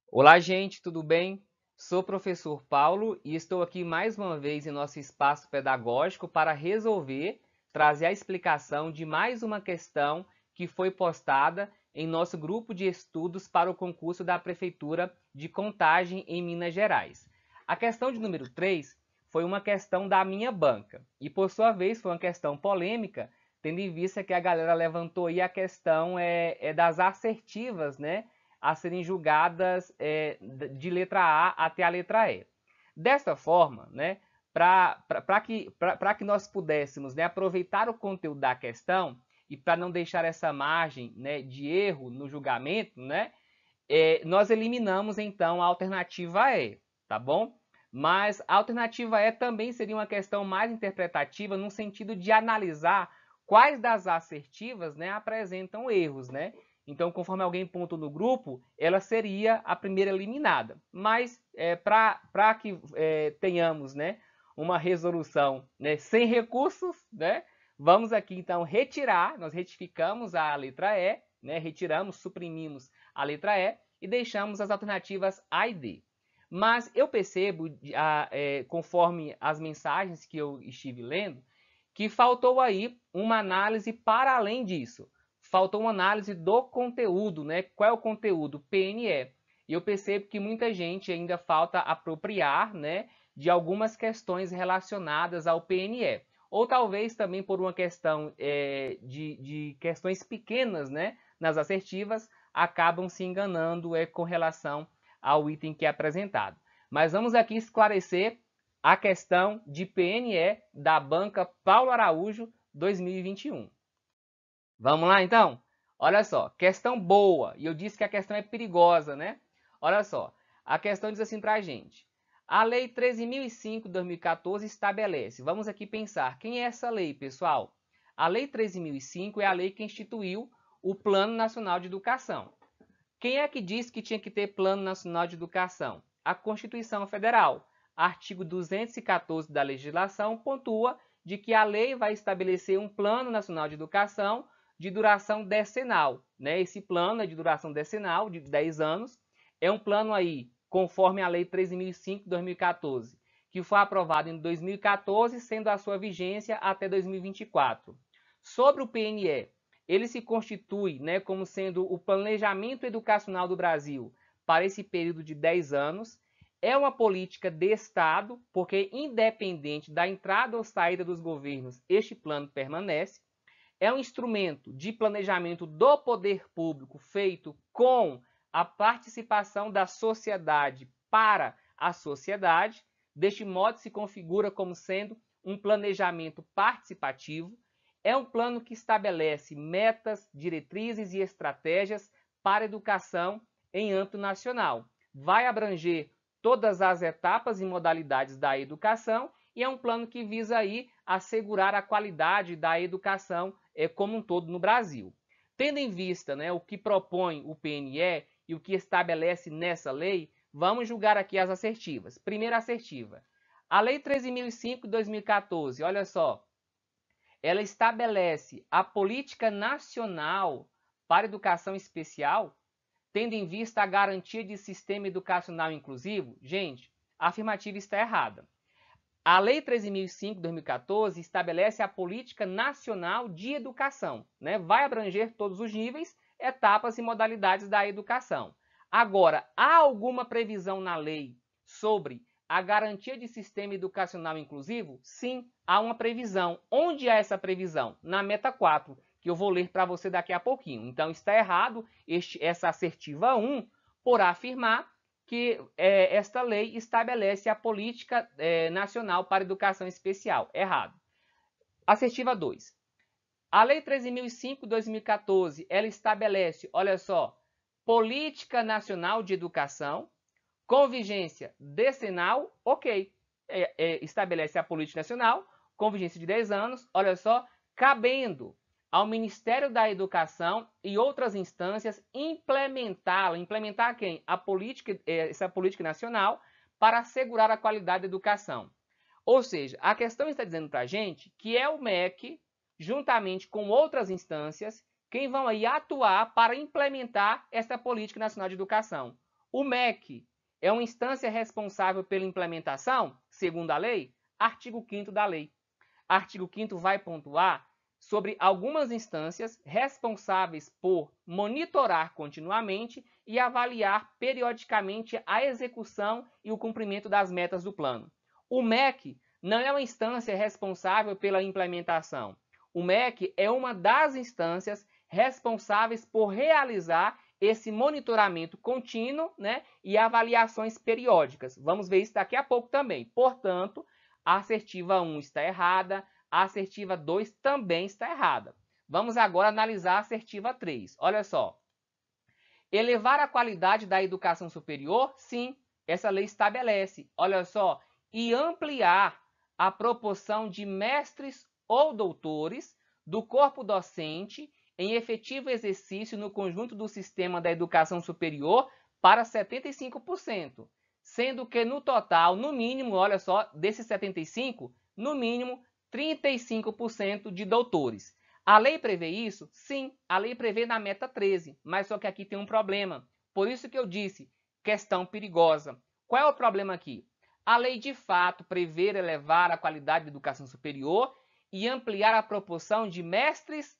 Olá, gente, tudo bem? Sou o professor Paulo e estou aqui mais uma vez em nosso espaço pedagógico para trazer a explicação de mais uma questão que foi postada em nosso grupo de estudos para o concurso da Prefeitura de Contagem em Minas Gerais. A questão de número 3 foi uma questão da minha banca e, por sua vez, foi uma questão polêmica, tendo em vista que a galera levantou aí a questão das assertivas, né? A serem julgadas de letra A até a letra E. Desta forma, né, para que nós pudéssemos, né, aproveitar o conteúdo da questão e para não deixar essa margem, né, de erro no julgamento, né, nós eliminamos então a alternativa E, tá bom? Mas a alternativa E também seria uma questão mais interpretativa no sentido de analisar quais das assertivas, né, apresentam erros, né? Então, conforme alguém pontuou no grupo, ela seria a primeira eliminada. Mas para que tenhamos, né, uma resolução, né, sem recursos, né, vamos aqui então retirar, nós retificamos a letra E, né, retiramos, suprimimos a letra E deixamos as alternativas A e D. Mas eu percebo, conforme as mensagens que eu estive lendo, que faltou aí uma análise para além disso. Faltou uma análise do conteúdo, né? Qual é o conteúdo? PNE. E eu percebo que muita gente ainda falta apropriar, né, de algumas questões relacionadas ao PNE. Ou talvez também por uma questão de questões pequenas, né, nas assertivas, acabam se enganando com relação ao item que é apresentado. Mas vamos aqui esclarecer a questão de PNE da banca Paulo Araújo 2021. Vamos lá então? Olha só, questão boa. E eu disse que a questão é perigosa, né? Olha só, a questão diz assim para a gente. A Lei 13.005 de 2014 estabelece. Vamos aqui pensar, quem é essa lei, pessoal? A Lei 13.005 é a lei que instituiu o Plano Nacional de Educação. Quem é que disse que tinha que ter Plano Nacional de Educação? A Constituição Federal. Artigo 214 da legislação pontua de que a lei vai estabelecer um Plano Nacional de Educação de duração decenal. Né? Esse plano é de duração decenal, de 10 anos. É um plano aí, conforme a Lei 13.005 de 2014, que foi aprovado em 2014, sendo a sua vigência até 2024. Sobre o PNE, ele se constitui, né, como sendo o planejamento educacional do Brasil para esse período de 10 anos. É uma política de Estado, porque independente da entrada ou saída dos governos, este plano permanece. É um instrumento de planejamento do poder público feito com a participação da sociedade para a sociedade. Deste modo, se configura como sendo um planejamento participativo. É um plano que estabelece metas, diretrizes e estratégias para a educação em âmbito nacional. Vai abranger todas as etapas e modalidades da educação e é um plano que visa aí assegurar a qualidade da educação como um todo no Brasil. Tendo em vista, né, o que propõe o PNE e o que estabelece nessa lei, vamos julgar aqui as assertivas. Primeira assertiva. A Lei 13.005 de 2014, olha só, ela estabelece a política nacional para educação especial, tendo em vista a garantia de sistema educacional inclusivo. Gente, a afirmativa está errada. A Lei 13.005 de 2014 estabelece a Política Nacional de Educação, né? Vai abranger todos os níveis, etapas e modalidades da educação. Agora, há alguma previsão na lei sobre a garantia de sistema educacional inclusivo? Sim, há uma previsão. Onde há essa previsão? Na meta 4, que eu vou ler para você daqui a pouquinho. Então, está errado essa assertiva 1 por afirmar que esta lei estabelece a Política Nacional para Educação Especial. Errado. Assertiva 2. A Lei 13.005 de 2014, ela estabelece, olha só, Política Nacional de Educação, com vigência decenal, ok. Estabelece a Política Nacional, com vigência de 10 anos, olha só, cabendo ao Ministério da Educação e outras instâncias implementá-la. Implementar quem? Essa política nacional para assegurar a qualidade da educação. Ou seja, a questão está dizendo para a gente que é o MEC, juntamente com outras instâncias, quem vão aí atuar para implementar essa política nacional de educação. O MEC é uma instância responsável pela implementação, segundo a lei? Artigo 5º da lei. Artigo 5º vai pontuar sobre algumas instâncias responsáveis por monitorar continuamente e avaliar periodicamente a execução e o cumprimento das metas do plano. O MEC não é uma instância responsável pela implementação. O MEC é uma das instâncias responsáveis por realizar esse monitoramento contínuo, né, e avaliações periódicas. Vamos ver isso daqui a pouco também. Portanto, a assertiva 1 está errada, a assertiva 2 também está errada. Vamos agora analisar a assertiva 3. Olha só. Elevar a qualidade da educação superior? Sim, essa lei estabelece. Olha só. E ampliar a proporção de mestres ou doutores do corpo docente em efetivo exercício no conjunto do sistema da educação superior para 75%, sendo que no total, no mínimo, olha só, desses 75%, no mínimo 35% de doutores. A lei prevê isso? Sim, a lei prevê na meta 13, mas só que aqui tem um problema. Por isso que eu disse, questão perigosa. Qual é o problema aqui? A lei de fato prevê elevar a qualidade da educação superior e ampliar a proporção de mestres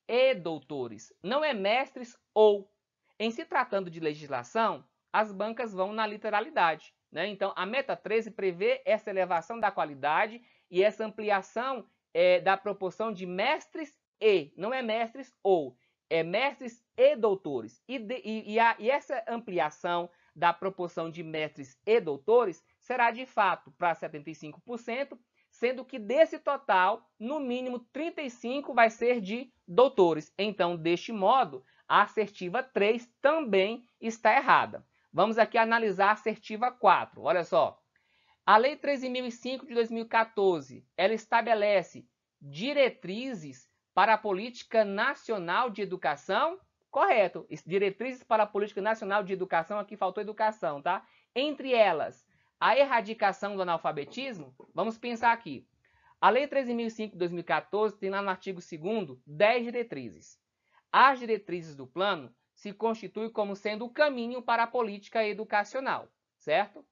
e doutores. Não é mestres ou. Em se tratando de legislação, as bancas vão na literalidade, né? Então, a meta 13 prevê essa elevação da qualidade e essa ampliação da proporção de mestres e, não é mestres ou, é mestres e doutores. E essa ampliação da proporção de mestres e doutores será de fato para 75%, sendo que desse total, no mínimo 35% vai ser de doutores. Então, deste modo, a assertiva 3 também está errada. Vamos aqui analisar a assertiva 4. Olha só. A Lei 13.005 de 2014, ela estabelece diretrizes para a Política Nacional de Educação? Correto. Diretrizes para a Política Nacional de Educação, aqui faltou educação, tá? Entre elas, a erradicação do analfabetismo. Vamos pensar aqui. A Lei 13.005 de 2014 tem lá no artigo 2º 10 diretrizes. As diretrizes do plano se constituem como sendo o caminho para a política educacional, certo?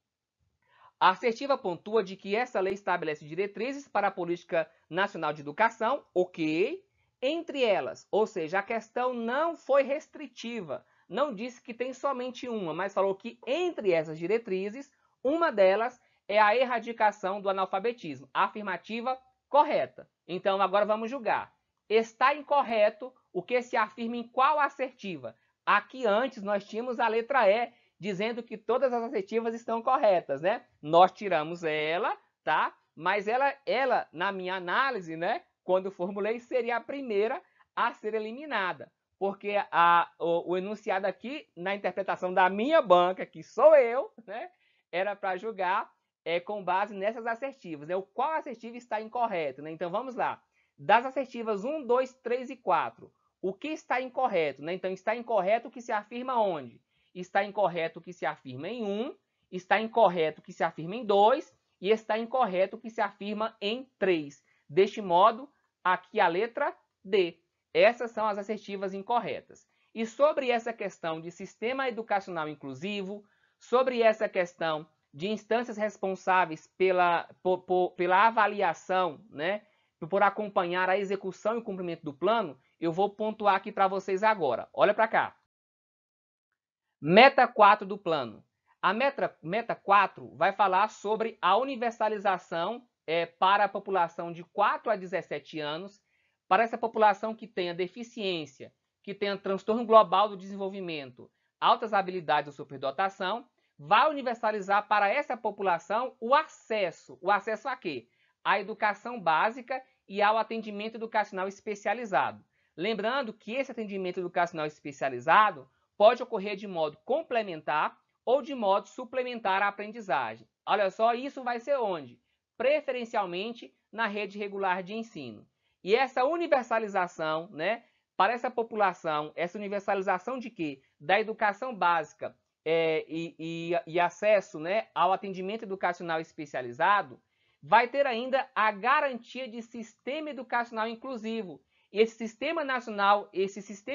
A assertiva pontua de que essa lei estabelece diretrizes para a Política Nacional de Educação, ok, entre elas, ou seja, a questão não foi restritiva, não disse que tem somente uma, mas falou que entre essas diretrizes, uma delas é a erradicação do analfabetismo. Afirmativa correta. Então, agora vamos julgar. Está incorreto o que se afirma em qual assertiva? Aqui antes nós tínhamos a letra E, dizendo que todas as assertivas estão corretas, né? Nós tiramos ela, tá? Mas ela na minha análise, né? Quando formulei, seria a primeira a ser eliminada. Porque o enunciado aqui, na interpretação da minha banca, que sou eu, né? Era para julgar com base nessas assertivas, né? O qual assertiva está incorreto, né? Então, vamos lá. Das assertivas 1, 2, 3 e 4, o que está incorreto, né? Então, está incorreto o que se afirma onde? Está incorreto o que se afirma em 1, está incorreto o que se afirma em 2 e está incorreto o que se afirma em 3. Deste modo, aqui a letra D. Essas são as assertivas incorretas. E sobre essa questão de sistema educacional inclusivo, sobre essa questão de instâncias responsáveis pela avaliação, né, por acompanhar a execução e o cumprimento do plano, eu vou pontuar aqui para vocês agora. Olha para cá. Meta 4 do plano. A meta 4 vai falar sobre a universalização para a população de 4 a 17 anos, para essa população que tenha deficiência, que tenha transtorno global do desenvolvimento, altas habilidades ou superdotação, vai universalizar para essa população o acesso a quê? À educação básica e ao atendimento educacional especializado. Lembrando que esse atendimento educacional especializado pode ocorrer de modo complementar ou de modo suplementar à aprendizagem. Olha só, isso vai ser onde? Preferencialmente na rede regular de ensino. E essa universalização, né, para essa população, essa universalização de quê? Da educação básica e acesso, né, ao atendimento educacional especializado, vai ter ainda a garantia de sistema educacional inclusivo. E esse sistema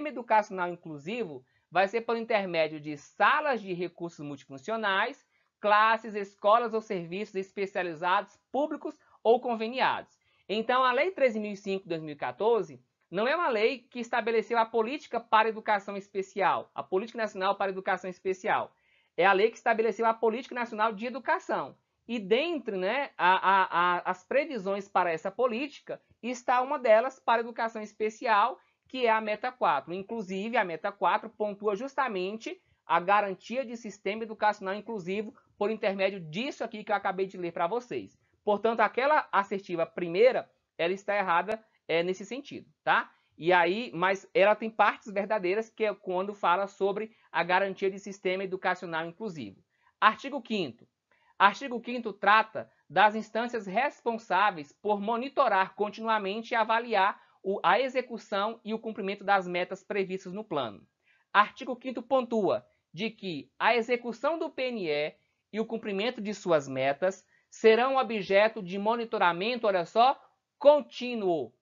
educacional inclusivo vai ser por intermédio de salas de recursos multifuncionais, classes, escolas ou serviços especializados, públicos ou conveniados. Então, a Lei 13.005 de 2014 não é uma lei que estabeleceu a política para a educação especial, a Política Nacional para a Educação Especial. É a lei que estabeleceu a Política Nacional de Educação. E dentre, né, as previsões para essa política, está uma delas para a educação especial, que é a Meta 4. Inclusive, a Meta 4 pontua justamente a garantia de sistema educacional inclusivo por intermédio disso aqui que eu acabei de ler para vocês. Portanto, aquela assertiva primeira, ela está errada nesse sentido, tá? E aí, mas ela tem partes verdadeiras, que é quando fala sobre a garantia de sistema educacional inclusivo. Artigo 5º. Artigo 5º trata das instâncias responsáveis por monitorar continuamente e avaliar a execução e o cumprimento das metas previstas no plano. Artigo 5º pontua de que a execução do PNE e o cumprimento de suas metas serão objeto de monitoramento, olha só, contínuo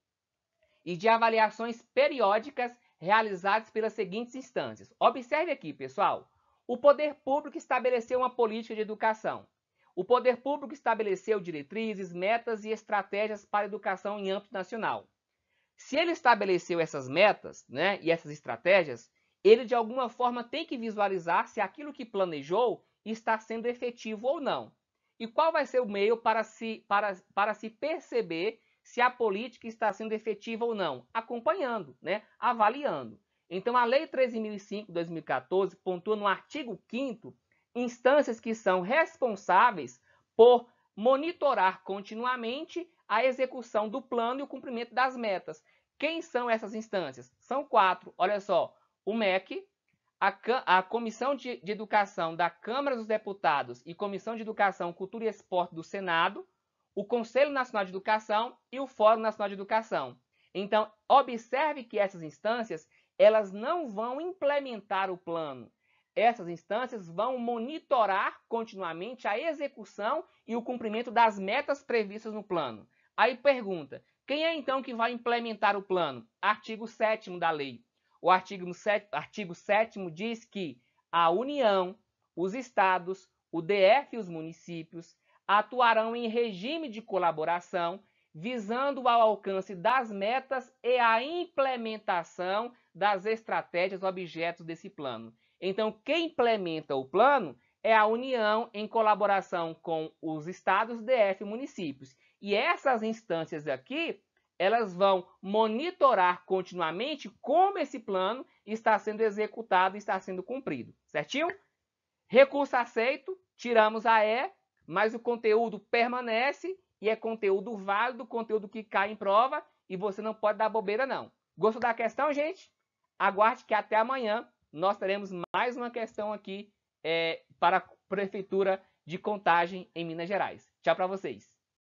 e de avaliações periódicas realizadas pelas seguintes instâncias. Observe aqui, pessoal, o poder público estabeleceu uma política de educação. O poder público estabeleceu diretrizes, metas e estratégias para a educação em âmbito nacional. Se ele estabeleceu essas metas, né, e essas estratégias, ele de alguma forma tem que visualizar se aquilo que planejou está sendo efetivo ou não. E qual vai ser o meio para se perceber se a política está sendo efetiva ou não? Acompanhando, né, avaliando. Então, a Lei 13.005 de 2014 pontua no artigo 5º instâncias que são responsáveis por monitorar continuamente a execução do plano e o cumprimento das metas. Quem são essas instâncias? São 4. Olha só, o MEC, a Comissão de Educação da Câmara dos Deputados e Comissão de Educação, Cultura e Esporte do Senado, o Conselho Nacional de Educação e o Fórum Nacional de Educação. Então, observe que essas instâncias, elas não vão implementar o plano. Essas instâncias vão monitorar continuamente a execução e o cumprimento das metas previstas no plano. Aí pergunta, quem é então que vai implementar o plano? Artigo 7º da lei. O artigo 7º diz que a União, os estados, o DF e os municípios atuarão em regime de colaboração, visando ao alcance das metas e a implementação das estratégias objetos desse plano. Então, quem implementa o plano é a União em colaboração com os estados, DF e municípios. E essas instâncias aqui, elas vão monitorar continuamente como esse plano está sendo executado e está sendo cumprido. Certinho? Recurso aceito, tiramos a E, mas o conteúdo permanece e é conteúdo válido, conteúdo que cai em prova e você não pode dar bobeira não. Gostou da questão, gente? Aguarde que até amanhã nós teremos mais uma questão aqui para a Prefeitura de Contagem em Minas Gerais. Tchau para vocês.